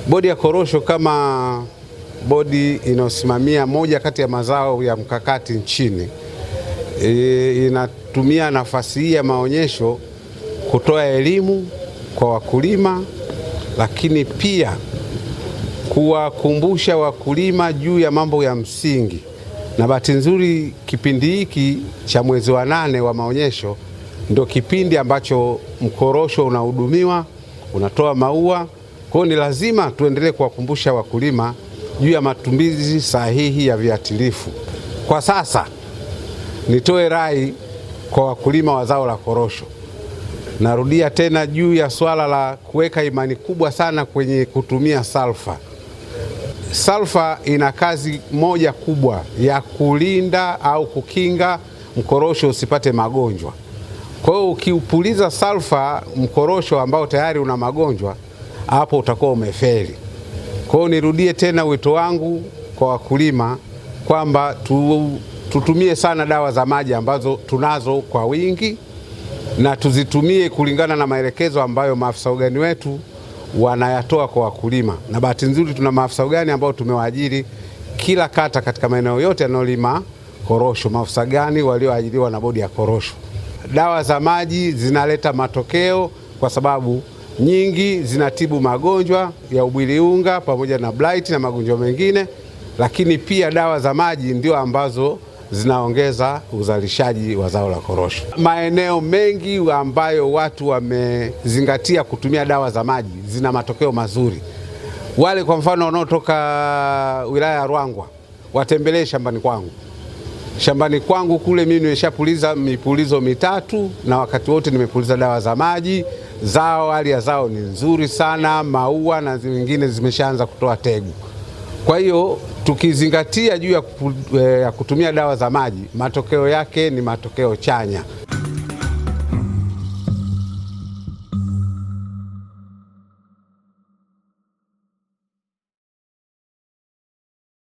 Bodi ya korosho kama bodi inayosimamia moja kati ya mazao ya mkakati nchini, inatumia nafasi hii ya maonyesho kutoa elimu kwa wakulima, lakini pia kuwakumbusha wakulima juu ya mambo ya msingi. Na bahati nzuri kipindi hiki cha mwezi wa 8 wa maonyesho ndio kipindi ambacho mkorosho unahudumiwa, unatoa maua. Kwa hiyo ni lazima tuendelee kuwakumbusha wakulima juu ya matumizi sahihi ya viuatilifu. Kwa sasa nitoe rai kwa wakulima wa zao la korosho. Narudia tena juu ya swala la kuweka imani kubwa sana kwenye kutumia salfa. Salfa ina kazi moja kubwa ya kulinda au kukinga mkorosho usipate magonjwa. Kwa hiyo ukiupuliza salfa mkorosho ambao tayari una magonjwa, hapo utakuwa umefeli. Kwa hiyo nirudie tena wito wangu kwa wakulima kwamba tutumie sana dawa za maji ambazo tunazo kwa wingi, na tuzitumie kulingana na maelekezo ambayo maafisa ugani wetu wanayatoa kwa wakulima. Na bahati nzuri tuna maafisa ugani ambao tumewaajiri kila kata katika maeneo yote yanayolima korosho, maafisa ugani walioajiriwa na bodi ya korosho. Dawa za maji zinaleta matokeo kwa sababu nyingi zinatibu magonjwa ya ubwiliunga pamoja na blight na magonjwa mengine, lakini pia dawa za maji ndio ambazo zinaongeza uzalishaji wa zao la korosho. Maeneo mengi ambayo watu wamezingatia kutumia dawa za maji zina matokeo mazuri. Wale kwa mfano wanaotoka wilaya ya Ruangwa watembelee shambani kwangu. Shambani kwangu kule mimi nimeshapuliza mipulizo 3 na wakati wote nimepuliza dawa za maji. Hali ya zao ni nzuri sana, maua na zingine zimeshaanza kutoa tegu. Kwa hiyo tukizingatia juu ya kutumia dawa za maji, matokeo yake ni matokeo chanya.